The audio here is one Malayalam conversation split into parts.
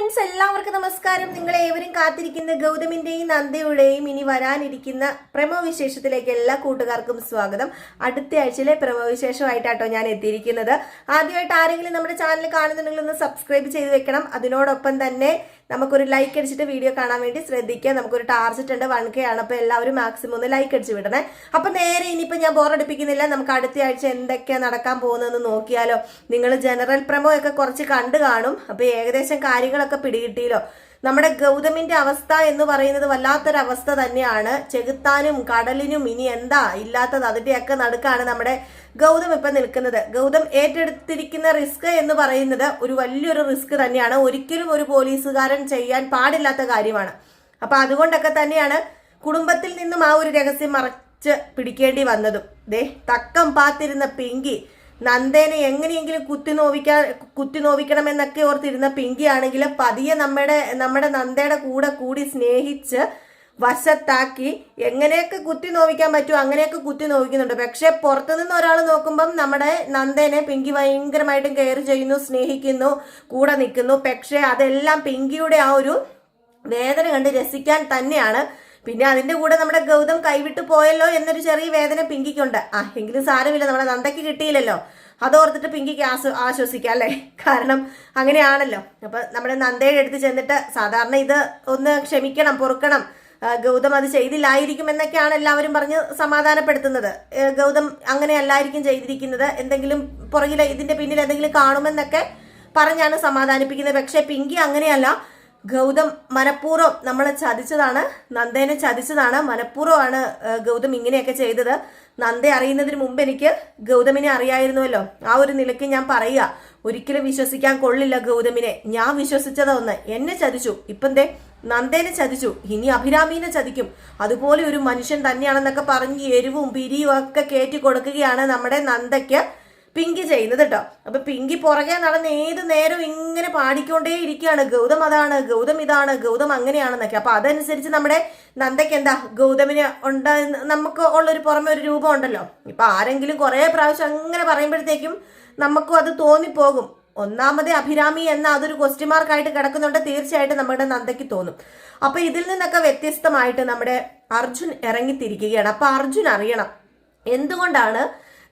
ഫ്രണ്ട്സ്, എല്ലാവർക്കും നമസ്കാരം. നിങ്ങളേവരും കാത്തിരിക്കുന്ന ഗൗതമിന്റെയും നന്ദയുടെയും ഇനി വരാനിരിക്കുന്ന പ്രമോ വിശേഷത്തിലേക്ക് എല്ലാ കൂട്ടുകാർക്കും സ്വാഗതം. അടുത്ത ആഴ്ചയിലെ പ്രമോ വിശേഷമായിട്ടാട്ടോ ഞാൻ എത്തിയിരിക്കുന്നത്. ആദ്യമായിട്ട് ആരെങ്കിലും നമ്മുടെ ചാനൽ കാണുന്നുണ്ടെങ്കിൽ ഒന്ന് സബ്സ്ക്രൈബ് ചെയ്ത് വെക്കണം. അതിനോടൊപ്പം തന്നെ നമുക്കൊരു ലൈക്ക് അടിച്ചിട്ട് വീഡിയോ കാണാൻ വേണ്ടി ശ്രദ്ധിക്കുക. നമുക്കൊരു ടാർജറ്റ് ഉണ്ട് 1K ആണ്. അപ്പോൾ എല്ലാവരും മാക്സിമം ഒന്ന് ലൈക്ക് അടിച്ച് വിടണേ. അപ്പൊ നേരെ ഇനിയിപ്പോൾ ഞാൻ ബോറടിപ്പിക്കുന്നില്ല. നമുക്ക് അടുത്ത ആഴ്ച എന്തൊക്കെയാണ് നടക്കാൻ പോകുന്നതെന്ന് നോക്കിയാലോ. നിങ്ങൾ ജനറൽ പ്രമോ ഒക്കെ കുറച്ച് കണ്ടു കാണും. അപ്പൊ ഏകദേശം കാര്യങ്ങളൊക്കെ പിടികിട്ടിയല്ലോ. നമ്മുടെ ഗൗതമിന്റെ അവസ്ഥ എന്ന് പറയുന്നത് വല്ലാത്തൊരവസ്ഥ തന്നെയാണ്. ചെകുത്താനും കടലിനും ഇനി എന്താ ഇല്ലാത്തത്, അതിന്റെയൊക്കെ നടുക്കാണ് നമ്മുടെ ഗൗതം ഇപ്പൊ നിൽക്കുന്നത്. ഗൗതം ഏറ്റെടുത്തിരിക്കുന്ന റിസ്ക് എന്ന് പറയുന്നത് ഒരു വലിയൊരു റിസ്ക് തന്നെയാണ്. ഒരിക്കലും ഒരു പോലീസുകാരൻ ചെയ്യാൻ പാടില്ലാത്ത കാര്യമാണ്. അപ്പൊ അതുകൊണ്ടൊക്കെ തന്നെയാണ് കുടുംബത്തിൽ നിന്നും ആ ഒരു രഹസ്യം മറച്ച് പിടിക്കേണ്ടി വന്നതും. തക്കം പാത്തിരുന്ന പിങ്കി നന്ദേനെ എങ്ങനെയെങ്കിലും കുത്തി നോവിക്കണമെന്നൊക്കെ ഓർത്തിരുന്ന പിങ്കി ആണെങ്കിൽ പതിയെ നമ്മുടെ നന്ദയുടെ കൂടി സ്നേഹിച്ച് വശത്താക്കി എങ്ങനെയൊക്കെ കുത്തി നോവിക്കാൻ പറ്റുമോ അങ്ങനെയൊക്കെ കുത്തി നോവിക്കുന്നുണ്ട്. പക്ഷെ പുറത്തുനിന്ന് ഒരാൾ നോക്കുമ്പം നമ്മുടെ നന്ദേനെ പിങ്കി ഭയങ്കരമായിട്ടും കെയർ ചെയ്യുന്നു, സ്നേഹിക്കുന്നു, കൂടെ നിൽക്കുന്നു. പക്ഷെ അതെല്ലാം പിങ്കിയുടെ ആ ഒരു വേദന കണ്ട് രസിക്കാൻ തന്നെയാണ്. പിന്നെ അതിന്റെ കൂടെ നമ്മുടെ ഗൗതം കൈവിട്ടു പോയല്ലോ എന്നൊരു ചെറിയ വേദന പിങ്കിക്കുണ്ട്. എങ്കിലും സാരമില്ല, നമ്മുടെ നന്ദയ്ക്ക് കിട്ടിയില്ലല്ലോ, അതോർത്തിട്ട് പിങ്കിക്ക് ആശ്വസിക്കാം അല്ലേ. കാരണം അങ്ങനെയാണല്ലോ. അപ്പൊ നമ്മുടെ നന്ദയുടെ അടുത്ത് ചെന്നിട്ട് സാധാരണ ഇത് ഒന്ന് ക്ഷമിക്കണം, പൊറുക്കണം, ഗൗതം അത് ചെയ്തില്ലായിരിക്കും എന്നൊക്കെയാണ് എല്ലാവരും പറഞ്ഞ് സമാധാനപ്പെടുത്തുന്നത്. ഗൗതം അങ്ങനെയല്ലായിരിക്കും ചെയ്തിരിക്കുന്നത്, എന്തെങ്കിലും പുറകിൽ ഇതിന്റെ പിന്നിൽ എന്തെങ്കിലും കാണുമെന്നൊക്കെ പറഞ്ഞാണ് സമാധാനിപ്പിക്കുന്നത്. പക്ഷെ പിങ്കി അങ്ങനെയല്ല. ഗൗതം മനഃപൂർവ്വം നമ്മളെ ചതിച്ചതാണ്, നന്ദേനെ ചതിച്ചതാണ്. മനഃപൂർവ്വമാണ് ഗൗതം ഇങ്ങനെയൊക്കെ ചെയ്തത്. നന്ദയെ അറിയുന്നതിന് മുമ്പ് എനിക്ക് ഗൗതമിനെ അറിയായിരുന്നുവല്ലോ. ആ ഒരു നിലയ്ക്ക് ഞാൻ പറയുക, ഒരിക്കലും വിശ്വസിക്കാൻ കൊള്ളില്ല ഗൗതമിനെ. ഞാൻ വിശ്വസിച്ചതൊന്ന്, എന്നെ ചതിച്ചു, ഇപ്പം നന്ദേനെ ചതിച്ചു, ഇനി അഭിരാമീനെ ചതിക്കും. അതുപോലെ ഒരു മനുഷ്യൻ തന്നെയാണെന്നൊക്കെ പറഞ്ഞ് എരിവും പിരിയും ഒക്കെ കയറ്റി കൊടുക്കുകയാണ് നമ്മുടെ നന്ദയ്ക്ക് പിങ്കി ചെയ്യുന്നത് കേട്ടോ. അപ്പൊ പിങ്കി പുറകെ നടന്ന് ഏത് നേരം ഇങ്ങനെ പാടിക്കൊണ്ടേ ഇരിക്കുകയാണ്, ഗൗതം അതാണ്, ഗൗതം ഇതാണ്, ഗൗതം അങ്ങനെയാണെന്നൊക്കെ. അപ്പൊ അതനുസരിച്ച് നമ്മുടെ നന്ദയ്ക്ക് എന്താ ഗൗതമിന് നമുക്ക് ഉള്ളൊരു പുറമെ ഒരു രൂപം ഉണ്ടല്ലോ. ഇപ്പൊ ആരെങ്കിലും കുറെ പ്രാവശ്യം അങ്ങനെ പറയുമ്പോഴത്തേക്കും നമുക്കും അത് തോന്നിപ്പോകും. ഒന്നാമതേ അഭിരാമി എന്ന അതൊരു ക്വസ്റ്റ്യൻ മാർക്കായിട്ട് കിടക്കുന്നുണ്ട്, തീർച്ചയായിട്ടും നമ്മുടെ നന്ദയ്ക്ക് തോന്നും. അപ്പൊ ഇതിൽ നിന്നൊക്കെ വ്യത്യസ്തമായിട്ട് നമ്മുടെ അർജുൻ ഇറങ്ങിത്തിരിക്കുകയാണ്. അപ്പൊ അർജുൻ അറിയണം എന്തുകൊണ്ടാണ്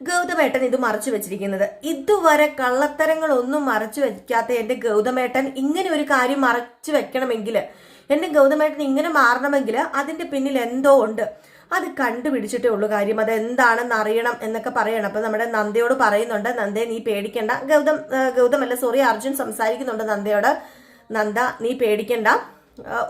ഗൗതമേട്ടൻ ഇത് മറച്ചു വെച്ചിരിക്കുന്നത്. ഇതുവരെ കള്ളത്തരങ്ങളൊന്നും മറച്ചു വെക്കാത്ത എന്റെ ഗൗതമേട്ടൻ ഇങ്ങനെ ഒരു കാര്യം മറച്ചു വെക്കണമെങ്കിൽ, എന്റെ ഗൗതമേട്ടൻ ഇങ്ങനെ മാറണമെങ്കിൽ അതിന്റെ പിന്നിൽ എന്തോ ഉണ്ട്. അത് കണ്ടുപിടിച്ചിട്ടേ ഉള്ളൂ കാര്യം. അത് എന്താണെന്ന് അറിയണം എന്നൊക്കെ പറയണം. അപ്പൊ നമ്മുടെ നന്ദയോട് പറയുന്നുണ്ട്, നന്ദയെ നീ പേടിക്കണ്ട. അർജുൻ സംസാരിക്കുന്നുണ്ട് നന്ദയോട്. നന്ദ നീ പേടിക്കണ്ട,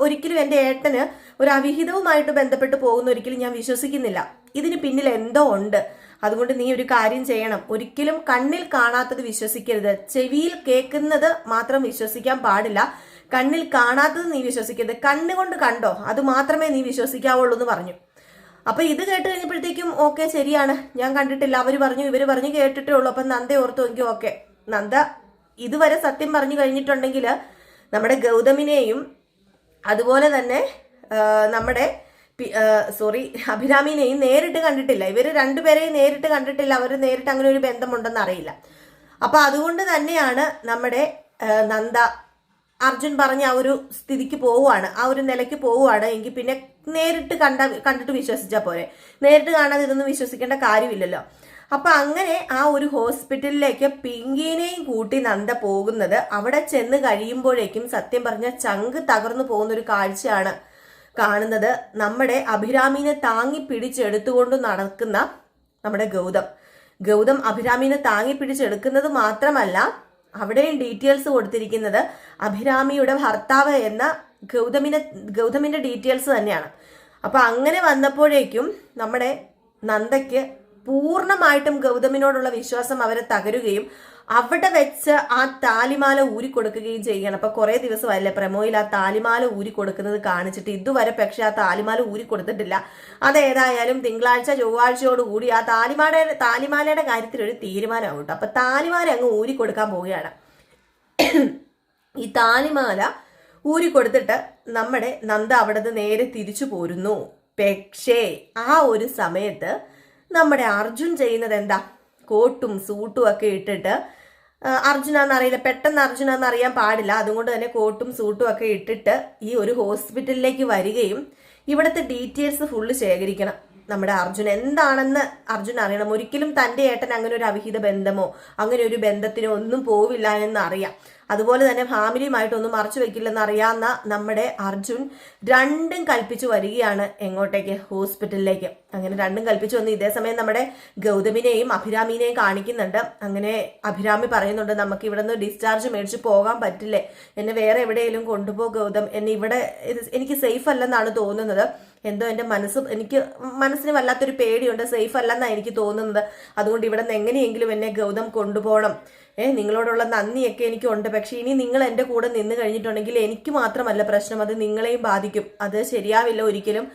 ഒരിക്കലും എന്റെ ഏട്ടന് ഒരു അവിഹിതവുമായിട്ട് ബന്ധപ്പെട്ട് പോകുന്ന ഒരിക്കലും ഞാൻ വിശ്വസിക്കുന്നില്ല. ഇതിന് പിന്നിൽ എന്തോ ഉണ്ട്. അതുകൊണ്ട് നീ ഒരു കാര്യം ചെയ്യണം, ഒരിക്കലും കണ്ണിൽ കാണാത്തത് വിശ്വസിക്കരുത്, ചെവിയിൽ കേൾക്കുന്നത് മാത്രം വിശ്വസിക്കാൻ പാടില്ല, കണ്ണിൽ കാണാത്തത് നീ വിശ്വസിക്കരുത്, കണ്ണുകൊണ്ട് കണ്ടോ അത് മാത്രമേ നീ വിശ്വസിക്കാവുള്ളൂ എന്ന് പറഞ്ഞു. അപ്പൊ ഇത് കേട്ട് കഴിഞ്ഞപ്പോഴത്തേക്കും ഓക്കെ ശരിയാണ്, ഞാൻ കണ്ടിട്ടില്ല, അവര് പറഞ്ഞു ഇവര് പറഞ്ഞു കേട്ടിട്ടേ ഉള്ളൂ. അപ്പൊ നന്ദ ഓർത്തു എങ്കിൽ ഓക്കെ, നന്ദ ഇതുവരെ സത്യം പറഞ്ഞു കഴിഞ്ഞിട്ടുണ്ടെങ്കിൽ നമ്മുടെ ഗൗതമിനെയും അതുപോലെ തന്നെ നമ്മുടെ അഭിരാമിനെയും നേരിട്ട് കണ്ടിട്ടില്ല. ഇവര് രണ്ടുപേരെയും നേരിട്ട് കണ്ടിട്ടില്ല, അവർ നേരിട്ട് അങ്ങനെ ഒരു ബന്ധമുണ്ടെന്ന് അറിയില്ല. അപ്പൊ അതുകൊണ്ട് തന്നെയാണ് നമ്മുടെ നന്ദ അർജുൻ പറഞ്ഞ ആ ഒരു സ്ഥിതിക്ക് പോവുകയാണ്, ആ ഒരു നിലയ്ക്ക് പോവുകയാണ്. എങ്കിൽ പിന്നെ നേരിട്ട് കണ്ടിട്ട് വിശ്വസിച്ചാൽ പോരെ, നേരിട്ട് കാണാതെ ഇതൊന്നും വിശ്വസിക്കേണ്ട കാര്യമില്ലല്ലോ. അപ്പൊ അങ്ങനെ ആ ഒരു ഹോസ്പിറ്റലിലേക്ക് പിങ്കിനെയും കൂട്ടി നന്ദ പോകുന്നത്, അവിടെ ചെന്ന് കഴിയുമ്പോഴേക്കും സത്യം പറഞ്ഞ ചങ്ക് തകർന്നു പോകുന്ന ഒരു കാഴ്ചയാണ് കാണുന്നത്. നമ്മുടെ അഭിരാമിനെ താങ്ങി പിടിച്ചെടുത്തുകൊണ്ട് നടക്കുന്ന നമ്മുടെ ഗൗതം അഭിരാമിനെ താങ്ങി പിടിച്ചെടുക്കുന്നത് മാത്രമല്ല, അവിടെയും ഡീറ്റെയിൽസ് കൊടുത്തിരിക്കുന്നത് അഭിരാമിയുടെ ഭർത്താവ് എന്ന ഗൗതമിന്റെ ഡീറ്റെയിൽസ് തന്നെയാണ്. അപ്പൊ അങ്ങനെ വന്നപ്പോഴേക്കും നമ്മുടെ നന്ദയ്ക്ക് പൂർണ്ണമായിട്ടും ഗൗതമിനോടുള്ള വിശ്വാസം അവരെ തകരുകയും അവിടെ വെച്ച് ആ താലിമാല ഊരി കൊടുക്കുകയും ചെയ്യണം. അപ്പൊ കുറെ ദിവസമല്ലേ പ്രമോയിൽ ആ താലിമാല ഊരി കൊടുക്കുന്നത് കാണിച്ചിട്ട്, ഇതുവരെ പക്ഷെ ആ താലിമാല ഊരി കൊടുത്തിട്ടില്ല. അതേതായാലും തിങ്കളാഴ്ച ചൊവ്വാഴ്ചയോടുകൂടി ആ താലിമാലയുടെ കാര്യത്തിൽ ഒരു തീരുമാനമാവും കേട്ടോ. അപ്പൊ താലിമാല അങ്ങ് ഊരി കൊടുക്കാൻ പോവുകയാണ്. ഈ താലിമാല ഊരി കൊടുത്തിട്ട് നമ്മുടെ നന്ദ അവിടെ നേരെ തിരിച്ചു പോരുന്നു. പക്ഷേ ആ ഒരു സമയത്ത് നമ്മുടെ അർജുൻ ചെയ്യുന്നത് എന്താ, കോട്ടും സൂട്ടും ഒക്കെ ഇട്ടിട്ട് അർജുനാന്നറിയില്ല, പെട്ടെന്ന് അർജുനാന്ന് അറിയാൻ പാടില്ല. അതുകൊണ്ട് തന്നെ കോട്ടും സൂട്ടും ഒക്കെ ഇട്ടിട്ട് ഈ ഒരു ഹോസ്പിറ്റലിലേക്ക് വരികയും ഇവിടുത്തെ ഡീറ്റെയിൽസ് ഫുള്ള് ശേഖരിക്കണം. നമ്മുടെ അർജുൻ എന്താണെന്ന് അർജുൻ അറിയണം. ഒരിക്കലും തൻ്റെ ഏട്ടൻ അങ്ങനെ ഒരു അവിഹിത ബന്ധമോ അങ്ങനെ ഒരു ബന്ധത്തിനോ ഒന്നും പോവില്ല എന്ന് അറിയാം. അതുപോലെ തന്നെ ഫാമിലിയുമായിട്ടൊന്നും മറച്ചു വെക്കില്ലെന്ന് അറിയാവുന്ന നമ്മുടെ അർജുൻ രണ്ടും കൽപ്പിച്ചു വരികയാണ് എങ്ങോട്ടേക്ക്? ഹോസ്പിറ്റലിലേക്ക്. അങ്ങനെ രണ്ടും കൽപ്പിച്ചു വന്ന് ഇതേ സമയം നമ്മുടെ ഗൗതമിനെയും അഭിരാമിനെയും കാണിക്കുന്നുണ്ട്. അങ്ങനെ അഭിരാമി പറയുന്നുണ്ട്, നമുക്ക് ഇവിടെ നിന്ന് ഡിസ്ചാർജ് മേടിച്ച് പോകാൻ പറ്റില്ലേ, എന്നെ വേറെ എവിടെയെങ്കിലും കൊണ്ടുപോ ഗൗതം, എന്നെ ഇവിടെ എനിക്ക് സേഫ് അല്ലെന്നാണ് തോന്നുന്നത്, എന്തോ എൻ്റെ എനിക്ക് മനസ്സിന് വല്ലാത്തൊരു പേടിയുണ്ട്, സേഫ് അല്ലെന്നാണ് എനിക്ക് തോന്നുന്നത്, അതുകൊണ്ട് ഇവിടെ നിന്ന് എങ്ങനെയെങ്കിലും എന്നെ ഗൗതം കൊണ്ടുപോകണം, നിങ്ങളോടുള്ള നന്ദിയൊക്കെ എനിക്കുണ്ട്, പക്ഷെ ഇനി നിങ്ങൾ എൻ്റെ കൂടെ നിന്ന് കഴിഞ്ഞിട്ടുണ്ടെങ്കിൽ എനിക്ക് മാത്രമല്ല പ്രശ്നം, അത് നിങ്ങളെയും ബാധിക്കും, അത് ശരിയാവില്ല ഒരിക്കലും,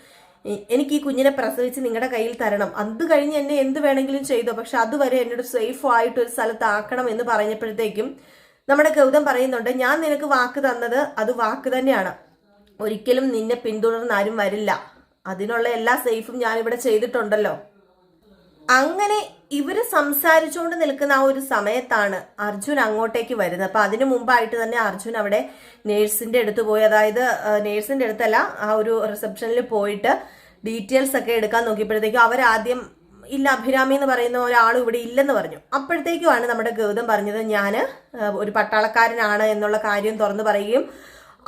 എനിക്ക് ഈ കുഞ്ഞിനെ പ്രസവിച്ച് നിങ്ങളുടെ കയ്യിൽ തരണം, അത് കഴിഞ്ഞ് എന്നെ എന്ത് വേണമെങ്കിലും ചെയ്തോ, പക്ഷെ അതുവരെ എന്നോട് സേഫ് ആയിട്ട് ഒരു സ്ഥലത്താക്കണം എന്ന് പറഞ്ഞപ്പോഴത്തേക്കും നമ്മുടെ ഗൗതം പറയുന്നുണ്ട്, ഞാൻ നിനക്ക് വാക്ക് തന്നത് അത് വാക്ക് തന്നെയാണ്, ഒരിക്കലും നിന്നെ പിന്തുടർന്ന് ആരും വരില്ല, അതിനുള്ള എല്ലാ സേഫും ഞാനിവിടെ ചെയ്തിട്ടുണ്ടല്ലോ. അങ്ങനെ ഇവര് സംസാരിച്ചുകൊണ്ട് നിൽക്കുന്ന ആ ഒരു സമയത്താണ് അർജുൻ അങ്ങോട്ടേക്ക് വരുന്നത്. അപ്പൊ അതിനു മുമ്പായിട്ട് തന്നെ അർജുൻ അവിടെ നേഴ്സിന്റെ അടുത്ത് പോയി, അതായത് നേഴ്സിന്റെ അടുത്തല്ല, ആ ഒരു റിസപ്ഷനിൽ പോയിട്ട് ഡീറ്റെയിൽസ് ഒക്കെ എടുക്കാൻ നോക്കിയപ്പോഴത്തേക്കും അവരാദ്യം ഇല്ല, അഭിരാമി എന്ന് പറയുന്ന ഒരാളും ഇവിടെ ഇല്ലെന്ന് പറഞ്ഞു. അപ്പോഴത്തേക്കുമാണ് നമ്മുടെ ഗൗതം പറഞ്ഞത്, ഞാൻ ഒരു പട്ടാളക്കാരനാണ് എന്നുള്ള കാര്യം തുറന്നു പറയുകയും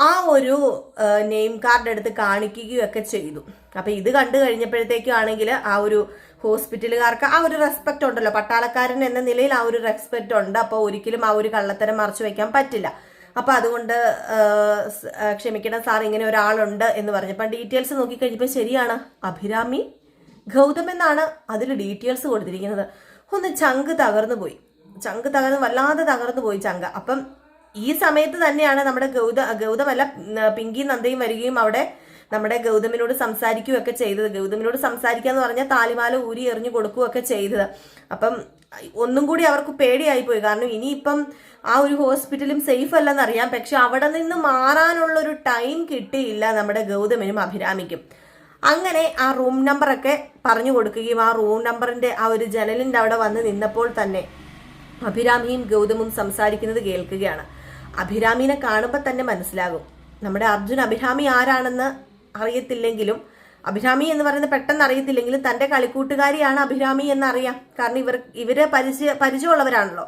ആ ഒരു നെയിം കാർഡ് എടുത്ത് കാണിക്കുകയും ഒക്കെ ചെയ്തു. അപ്പൊ ഇത് കണ്ടു കഴിഞ്ഞപ്പോഴത്തേക്കും ആണെങ്കിൽ ആ ഒരു ഹോസ്പിറ്റലുകാർക്ക് ആ ഒരു റെസ്പെക്ട് ഉണ്ടല്ലോ, പട്ടാളക്കാരൻ എന്ന നിലയിൽ ആ ഒരു റെസ്പെക്ട് ഉണ്ട്. അപ്പോൾ ഒരിക്കലും ആ ഒരു കള്ളത്തരം മറച്ചു വെക്കാൻ പറ്റില്ല. അപ്പൊ അതുകൊണ്ട് ക്ഷമിക്കണം സാർ, ഇങ്ങനെ ഒരാളുണ്ട് എന്ന് പറഞ്ഞപ്പോൾ ഡീറ്റെയിൽസ് നോക്കിക്കഴിഞ്ഞപ്പോൾ ശരിയാണ്, അഭിരാമി ഗൗതം എന്നാണ് അതിൽ ഡീറ്റെയിൽസ് കൊടുത്തിരിക്കുന്നത്. ഒന്ന് ചങ്ക് തകർന്നു പോയി, വല്ലാതെ തകർന്നു പോയി ചങ്ക. അപ്പം ഈ സമയത്ത് തന്നെയാണ് നമ്മുടെ ഗൗതമല്ല പിങ്കി നന്ദയും വരികയും അവിടെ നമ്മുടെ ഗൗതമിനോട് സംസാരിക്കുകയൊക്കെ ചെയ്തത്. ഗൗതമിനോട് സംസാരിക്കുക എന്ന് പറഞ്ഞാൽ താലിമാല ഊരി എറിഞ്ഞു കൊടുക്കുകയൊക്കെ ചെയ്തത്. അപ്പം ഒന്നും കൂടി അവർക്ക് പേടിയായിപ്പോയി, കാരണം ഇനിയിപ്പം ആ ഒരു ഹോസ്പിറ്റലും സേഫ് അല്ലെന്നറിയാം, പക്ഷെ അവിടെ നിന്ന് മാറാനുള്ളൊരു ടൈം കിട്ടിയില്ല നമ്മുടെ ഗൗതമിനും അഭിരാമിക്കും. അങ്ങനെ ആ റൂം നമ്പറൊക്കെ പറഞ്ഞു കൊടുക്കുകയും ആ റൂം നമ്പറിന്റെ ആ ഒരു ജനലിന്റെ അവിടെ വന്ന് നിന്നപ്പോൾ തന്നെ അഭിരാമിയും ഗൗതമും സംസാരിക്കുന്നത് കേൾക്കുകയാണ്. അഭിരാമിനെ കാണുമ്പോൾ തന്നെ മനസ്സിലാകും, നമ്മുടെ അർജുൻ അഭിരാമി ആരാണെന്ന് അറിയത്തില്ലെങ്കിലും, അഭിരാമി എന്ന് പറയുന്നത് പെട്ടെന്ന് അറിയത്തില്ലെങ്കിലും തന്റെ കളിക്കൂട്ടുകാരിയാണ് അഭിരാമി എന്നറിയാം. കാരണം ഇവര് പരിചയമുള്ളവരാണല്ലോ.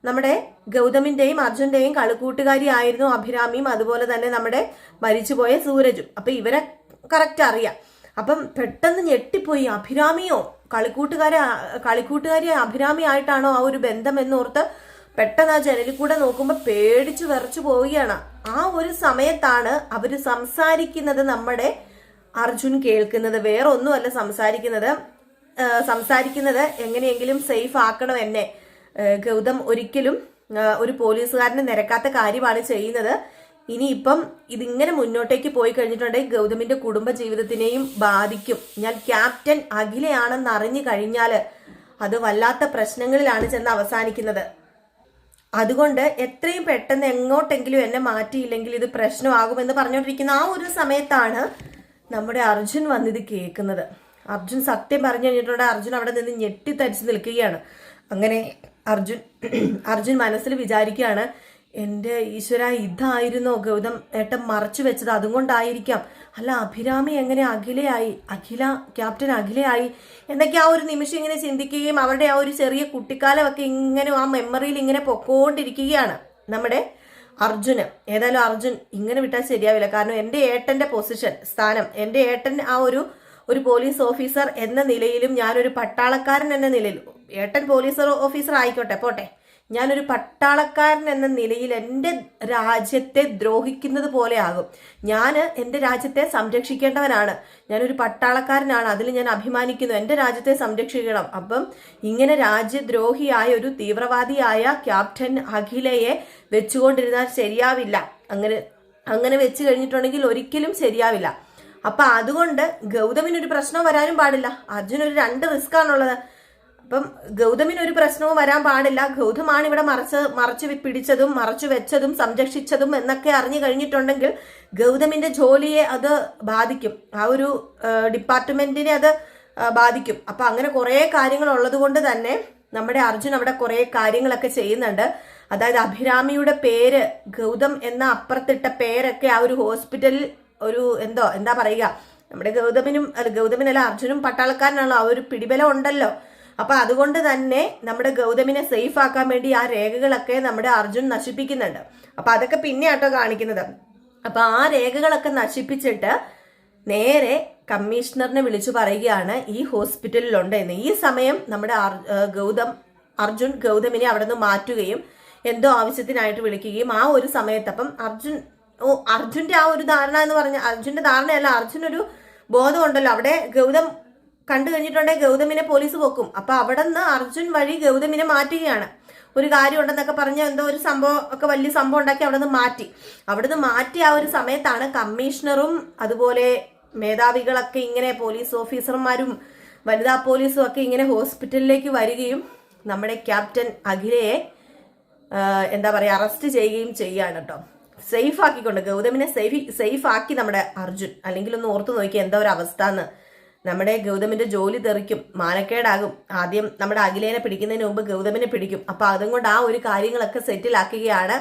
നമ്മുടെ ഗൗതമിന്റെയും അർജുന്റെയും കളിക്കൂട്ടുകാരി ആയിരുന്നു അഭിരാമിയും, അതുപോലെ തന്നെ നമ്മുടെ മരിച്ചുപോയ സൂരജും. അപ്പൊ ഇവരെ കറക്റ്റ് അറിയാം. അപ്പം പെട്ടെന്ന് ഞെട്ടിപ്പോയി, അഭിരാമിയോ കളിക്കൂട്ടുകാരി അഭിരാമി ആയിട്ടാണോ ആ ഒരു ബന്ധം എന്നോർത്ത് പെട്ടെന്ന് ആ ജനലിൽ കൂടെ നോക്കുമ്പോൾ പേടിച്ചു വിറച്ചു പോവുകയാണ്. ആ ഒരു സമയത്താണ് അവര് സംസാരിക്കുന്നത് നമ്മുടെ അർജുൻ കേൾക്കുന്നത്. വേറെ ഒന്നുമല്ല സംസാരിക്കുന്നത് എങ്ങനെയെങ്കിലും സേഫ് ആക്കണം എന്നെ, ഗൗതം ഒരിക്കലും ഒരു പോലീസുകാരന് നിരക്കാത്ത കാര്യമാണ് ചെയ്യുന്നത്, ഇനിയിപ്പം ഇതിങ്ങനെ മുന്നോട്ടേക്ക് പോയി കഴിഞ്ഞിട്ടുണ്ടെങ്കിൽ ഗൗതമിന്റെ കുടുംബ ജീവിതത്തിനെയും ബാധിക്കും, ഞാൻ ക്യാപ്റ്റൻ അഖിലയാണെന്ന് അറിഞ്ഞു കഴിഞ്ഞാൽ അത് വല്ലാത്ത പ്രശ്നങ്ങളിലാണ് ചെന്ന് അവസാനിക്കുന്നത്, അതുകൊണ്ട് എത്രയും പെട്ടെന്ന് എങ്ങോട്ടെങ്കിലും എന്നെ മാറ്റിയില്ലെങ്കിൽ ഇത് പ്രശ്നമാകുമെന്ന് പറഞ്ഞുകൊണ്ടിരിക്കുന്ന ആ ഒരു സമയത്താണ് നമ്മുടെ അർജുൻ വന്നിത് കേൾക്കുന്നത്. അർജുൻ സത്യം പറഞ്ഞു കഴിഞ്ഞിട്ടുണ്ട്, അർജുൻ അവിടെ നിന്ന് ഞെട്ടിത്തരിച്ച് നിൽക്കുകയാണ്. അങ്ങനെ അർജുൻ മനസ്സിൽ വിചാരിക്കുകയാണ്, എൻ്റെ ഈശ്വര, ഇതായിരുന്നോ ഗൗതം ഏട്ടൻ മറച്ചു വെച്ചത്, അതുകൊണ്ടായിരിക്കാം, അല്ല അഭിരാമി എങ്ങനെ ക്യാപ്റ്റൻ അഖിലയായി എന്നൊക്കെ ആ ഒരു നിമിഷം ഇങ്ങനെ ചിന്തിക്കുകയും അവരുടെ ആ ഒരു ചെറിയ കുട്ടിക്കാലമൊക്കെ ഇങ്ങനെ ആ മെമ്മറിയിൽ ഇങ്ങനെ പൊക്കോണ്ടിരിക്കുകയാണ് നമ്മുടെ അർജുന്. ഏതായാലും അർജുൻ ഇങ്ങനെ വിട്ടാൽ ശരിയാവില്ല, കാരണം എൻ്റെ ഏട്ടൻ്റെ സ്ഥാനം, എൻ്റെ ഏട്ടൻ ആ ഒരു പോലീസ് ഓഫീസർ എന്ന നിലയിലും ഞാനൊരു പട്ടാളക്കാരൻ എന്ന നിലയിലും, ഏട്ടൻ പോലീസ് ഓഫീസർ ആയിക്കോട്ടെ പോട്ടെ, ഞാനൊരു പട്ടാളക്കാരൻ എന്ന നിലയിൽ എൻ്റെ രാജ്യത്തെ ദ്രോഹിക്കുന്നത് പോലെ ആകും. ഞാൻ എൻ്റെ രാജ്യത്തെ സംരക്ഷിക്കേണ്ടവനാണ്, ഞാനൊരു പട്ടാളക്കാരനാണ്, അതിൽ ഞാൻ അഭിമാനിക്കുന്നു, എൻ്റെ രാജ്യത്തെ സംരക്ഷിക്കണം. അപ്പം ഇങ്ങനെ രാജ്യദ്രോഹിയായ ഒരു തീവ്രവാദിയായ ക്യാപ്റ്റൻ അഖിലയെ വെച്ചുകൊണ്ടിരുന്നാൽ ശരിയാവില്ല, അങ്ങനെ വെച്ച് കഴിഞ്ഞിട്ടുണ്ടെങ്കിൽ ഒരിക്കലും ശരിയാവില്ല. അപ്പൊ അതുകൊണ്ട് ഗൗതമിനൊരു പ്രശ്നം വരാനും പാടില്ല, അർജുനൊരു 2 റിസ്ക് ആണുള്ളത്. അപ്പം ഗൗതമിന് ഒരു പ്രശ്നവും വരാൻ പാടില്ല, ഗൗതമാണ് ഇവിടെ മറച്ചു പിടിച്ചതും മറച്ചു വെച്ചതും സംരക്ഷിച്ചതും എന്നൊക്കെ അറിഞ്ഞു കഴിഞ്ഞിട്ടുണ്ടെങ്കിൽ ഗൗതമിന്റെ ജോലിയെ അത് ബാധിക്കും, ആ ഒരു ഡിപ്പാർട്ട്മെന്റിനെ അത് ബാധിക്കും. അപ്പൊ അങ്ങനെ കുറെ കാര്യങ്ങൾ ഉള്ളത് കൊണ്ട് തന്നെ നമ്മുടെ അർജുൻ അവിടെ കുറെ കാര്യങ്ങളൊക്കെ ചെയ്യുന്നുണ്ട്. അതായത് അഭിരാമിയുടെ പേര് ഗൗതം എന്ന അപ്പുറത്തിട്ട പേരൊക്കെ ആ ഒരു ഹോസ്പിറ്റലിൽ ഒരു എന്താ പറയുക, നമ്മുടെ ഗൗതമിനല്ല അർജുനും പട്ടാളക്കാരനാണല്ലോ, ആ ഒരു പിടിബലം ഉണ്ടല്ലോ. അപ്പൊ അതുകൊണ്ട് തന്നെ നമ്മുടെ ഗൗതമിനെ സേഫ് ആക്കാൻ വേണ്ടി ആ രേഖകളൊക്കെ നമ്മുടെ അർജുൻ നശിപ്പിക്കുന്നുണ്ട്. അപ്പൊ അതൊക്കെ പിന്നെ ആട്ടോ കാണിക്കുന്നത്. അപ്പൊ ആ രേഖകളൊക്കെ നശിപ്പിച്ചിട്ട് നേരെ കമ്മീഷണറിനെ വിളിച്ചു പറയുകയാണ് ഈ ഹോസ്പിറ്റലിലുണ്ട് എന്ന്. ഈ സമയം നമ്മുടെ അർജുൻ ഗൗതമിനെ അവിടെ നിന്ന് മാറ്റുകയും എന്തോ ആവശ്യത്തിനായിട്ട് വിളിക്കുകയും ആ ഒരു സമയത്ത് അപ്പം അർജുന്റെ ആ ഒരു ധാരണ എന്ന് പറഞ്ഞ അർജുന്റെ ധാരണയല്ല, അർജുനൊരു ബോധമുണ്ടല്ലോ അവിടെ ഗൗതം കണ്ടു കഴിഞ്ഞിട്ടുണ്ടെങ്കിൽ ഗൗതമിനെ പോലീസ് പൊക്കും. അപ്പൊ അവിടെ നിന്ന് അർജുൻ വഴി ഗൗതമിനെ മാറ്റുകയാണ്. ഒരു കാര്യം ഉണ്ടെന്നൊക്കെ പറഞ്ഞ എന്തോ ഒരു സംഭവം ഒക്കെ വലിയ സംഭവം ഉണ്ടാക്കി അവിടെ നിന്ന് മാറ്റി ആ ഒരു സമയത്താണ് കമ്മീഷണറും അതുപോലെ മേധാവികളൊക്കെ ഇങ്ങനെ പോലീസ് ഓഫീസർമാരും വനിതാ പോലീസും ഒക്കെ ഇങ്ങനെ ഹോസ്പിറ്റലിലേക്ക് വരികയും നമ്മുടെ ക്യാപ്റ്റൻ അഖിലയെ അറസ്റ്റ് ചെയ്യുകയും ചെയ്യാണ് കേട്ടോ. സേഫ് ആക്കിക്കൊണ്ട് ഗൗതമിനെ സേഫ് ആക്കി നമ്മുടെ അർജുൻ. അല്ലെങ്കിൽ ഒന്ന് ഓർത്തു നോക്കി എന്താ ഒരു അവസ്ഥ എന്ന്. നമ്മുടെ ഗൗതമിന്റെ ജോലി തെറിക്കും, മാനക്കേടാകും. ആദ്യം നമ്മുടെ അഖിലേനെ പിടിക്കുന്നതിന് മുമ്പ് ഗൗതമിനെ പിടിക്കും. അപ്പൊ അതും കൊണ്ട് ആ ഒരു കാര്യങ്ങളൊക്കെ സെറ്റിലാക്കുകയാണ്.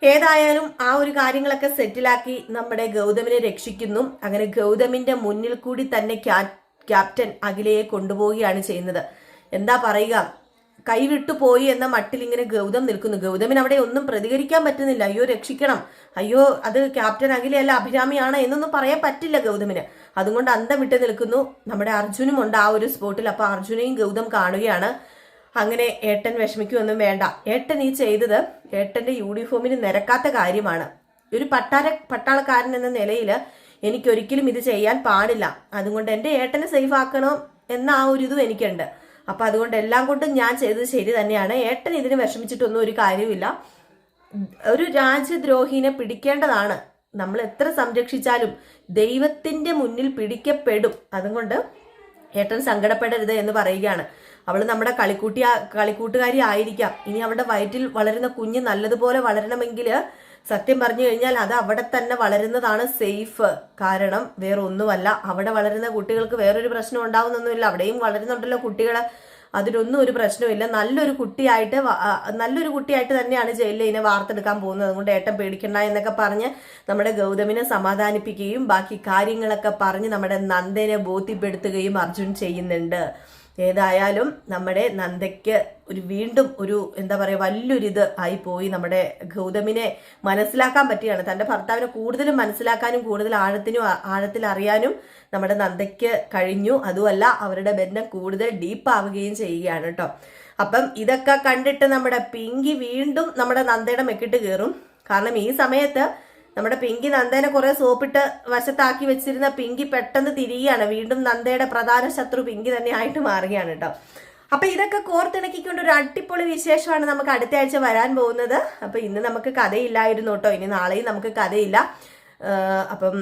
ഏതായാലും ആ ഒരു കാര്യങ്ങളൊക്കെ സെറ്റിലാക്കി നമ്മുടെ ഗൗതമിനെ രക്ഷിക്കുന്നു. അങ്ങനെ ഗൗതമിന്റെ മുന്നിൽ കൂടി തന്നെ ക്യാപ്റ്റൻ അഖിലയെ കൊണ്ടുപോവുകയാണ് ചെയ്യുന്നത്. എന്താ പറയുക, കൈവിട്ടു പോയി എന്ന മട്ടിൽ ഇങ്ങനെ ഗൗതം നിൽക്കുന്നു. ഗൗതമിന് അവിടെ ഒന്നും പ്രതികരിക്കാൻ പറ്റുന്നില്ല. അയ്യോ രക്ഷിക്കണം, അയ്യോ അത് ക്യാപ്റ്റൻ അഖിലയല്ല അഭിരാമിയാണ് എന്നൊന്നും പറയാൻ പറ്റില്ല ഗൗതമിന്. അതുകൊണ്ട് അന്തം വിട്ട് നിൽക്കുന്നു. നമ്മുടെ അർജുനും ഉണ്ട് ആ ഒരു സ്പോട്ടിൽ. അപ്പൊ അർജുനെയും ഗൗതം കാണുകയാണ്. അങ്ങനെ ഏട്ടൻ വിഷമിക്കൊന്നും വേണ്ട, ഏട്ടൻ ഈ ചെയ്തത് ഏട്ടന്റെ യൂണിഫോമിന് നിരക്കാത്ത കാര്യമാണ്. ഒരു പട്ടാളക്കാരൻ എന്ന നിലയിൽ എനിക്കൊരിക്കലും ഇത് ചെയ്യാൻ പാടില്ല. അതുകൊണ്ട് എന്റെ ഏട്ടനെ സേഫ് ആക്കണം എന്ന ആ ഒരു ഇതും എനിക്കുണ്ട്. അപ്പൊ അതുകൊണ്ട് എല്ലാം കൊണ്ടും ഞാൻ ചെയ്തത് ശരി തന്നെയാണ്. ഏട്ടൻ ഇതിന് വിഷമിച്ചിട്ടൊന്നും ഒരു കാര്യമില്ല. ഒരു രാജ്യദ്രോഹിനെ പിടിക്കേണ്ടതാണ്. നമ്മൾ എത്ര സംരക്ഷിച്ചാലും ദൈവത്തിന്റെ മുന്നിൽ പിടിക്കപ്പെടും. അതുകൊണ്ട് ഏട്ടൻ സങ്കടപ്പെടരുത് എന്ന് പറയുകയാണ്. അവൾ നമ്മുടെ കളിക്കൂട്ടുകാരി ആയിരിക്കാം. ഇനി അവളുടെ വയറ്റിൽ വളരുന്ന കുഞ്ഞ് നല്ലതുപോലെ വളരണമെങ്കിൽ സത്യം പറഞ്ഞു കഴിഞ്ഞാൽ അത് അവിടെ തന്നെ വളരുന്നതാണ് സേഫ്. കാരണം വേറെ ഒന്നുമല്ല, അവിടെ വളരുന്ന കുട്ടികൾക്ക് വേറൊരു പ്രശ്നം ഉണ്ടാവുന്നൊന്നുമില്ല. അവിടെയും വളരുന്നുണ്ടല്ലോ കുട്ടികള്, അതിനൊന്നും ഒരു പ്രശ്നമില്ല. നല്ലൊരു കുട്ടിയായിട്ട് തന്നെയാണ് ജയിലിൽ ഇതിനെ വാർത്തെടുക്കാൻ പോകുന്നത്. അതുകൊണ്ട് ഏട്ടൻ പേടിക്കണ്ട എന്നൊക്കെ പറഞ്ഞ് നമ്മുടെ ഗൗതമിനെ സമാധാനിപ്പിക്കുകയും ബാക്കി കാര്യങ്ങളൊക്കെ പറഞ്ഞ് നമ്മുടെ നന്ദനെ ബോധ്യപ്പെടുത്തുകയും അർജുൻ ചെയ്യുന്നുണ്ട്. ഏതായാലും നമ്മുടെ നന്ദയ്ക്ക് വീണ്ടും ഒരു വലിയൊരിത് ആയിപ്പോയി. നമ്മുടെ ഗൗതമിനെ മനസ്സിലാക്കാൻ പറ്റുകയാണ്. തന്റെ ഭർത്താവിനെ കൂടുതലും മനസ്സിലാക്കാനും കൂടുതൽ ആഴത്തിൽ അറിയാനും നമ്മുടെ നന്ദയ്ക്ക് കഴിഞ്ഞു. അതുമല്ല അവരുടെ ബന്ധം കൂടുതൽ ഡീപ്പാവുകയും ചെയ്യുകയാണ് കേട്ടോ. അപ്പം ഇതൊക്കെ കണ്ടിട്ട് നമ്മുടെ പിങ്കി വീണ്ടും നമ്മുടെ നന്ദയുടെ മെക്കിട്ട് കയറും. കാരണം ഈ സമയത്ത് നമ്മുടെ പിങ്കി നന്ദേനെ കുറെ സോപ്പിട്ട് വശത്താക്കി വെച്ചിരുന്ന പിങ്കി പെട്ടെന്ന് തിരികെയാണ്. വീണ്ടും നന്ദയുടെ പ്രധാന ശത്രു പിങ്കി തന്നെ ആയിട്ട് മാറുകയാണ് കേട്ടോ. അപ്പൊ ഇതൊക്കെ കോർത്തിണക്കിക്കൊണ്ട് ഒരു അടിപൊളി വിശേഷമാണ് നമുക്ക് അടുത്ത ആഴ്ച വരാൻ പോകുന്നത്. അപ്പൊ ഇന്ന് നമുക്ക് കഥയില്ലായിരുന്നു കേട്ടോ. ഇനി നാളെയും നമുക്ക് കഥയില്ല. അപ്പം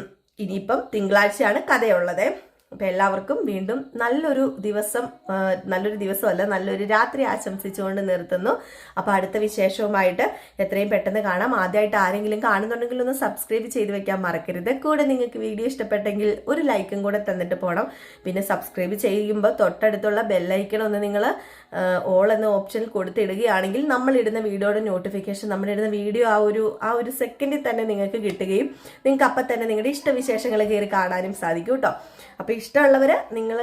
ഇനിയിപ്പം തിങ്കളാഴ്ചയാണ് കഥയുള്ളത്. അപ്പൊ എല്ലാവർക്കും വീണ്ടും നല്ലൊരു ദിവസമല്ല നല്ലൊരു രാത്രി ആശംസിച്ചുകൊണ്ട് നിർത്തുന്നു. അപ്പൊ അടുത്ത വിശേഷവുമായിട്ട് എത്രയും പെട്ടെന്ന് കാണാം. ആദ്യമായിട്ട് ആരെങ്കിലും കാണുന്നുണ്ടെങ്കിൽ ഒന്ന് സബ്സ്ക്രൈബ് ചെയ്ത് വെക്കാൻ മറക്കരുത്. കൂടെ നിങ്ങൾക്ക് വീഡിയോ ഇഷ്ടപ്പെട്ടെങ്കിൽ ഒരു ലൈക്കും കൂടെ തന്നിട്ട് പോകണം. പിന്നെ സബ്സ്ക്രൈബ് ചെയ്യുമ്പോൾ തൊട്ടടുത്തുള്ള ബെല്ലൈക്കൺ ഒന്ന് നിങ്ങൾ ഓൾ എന്ന ഓപ്ഷനിൽ കൊടുത്തിടുകയാണെങ്കിൽ നമ്മളിടുന്ന വീഡിയോയുടെ നോട്ടിഫിക്കേഷൻ, നമ്മളിടുന്ന വീഡിയോ ആ ഒരു സെക്കൻഡിൽ തന്നെ നിങ്ങൾക്ക് കിട്ടുകയും നിങ്ങൾക്ക് അപ്പം തന്നെ നിങ്ങളുടെ ഇഷ്ടവിശേഷങ്ങൾ കയറി കാണാനും സാധിക്കും കേട്ടോ. അപ്പൊ ഇഷ്ടമുള്ളവര് നിങ്ങൾ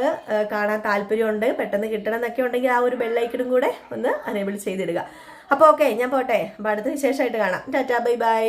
കാണാൻ താല്പര്യമുണ്ട്, പെട്ടെന്ന് കിട്ടണം എന്നൊക്കെ ഉണ്ടെങ്കിൽ ആ ഒരു ബെല്ലൈക്കണും കൂടെ ഒന്ന് അനേബിൾ ചെയ്തിടുക. അപ്പൊ ഓക്കെ, ഞാൻ പോട്ടെ. അപ്പൊ അടുത്ത വിശേഷമായിട്ട് കാണാം. Tata, bye bye.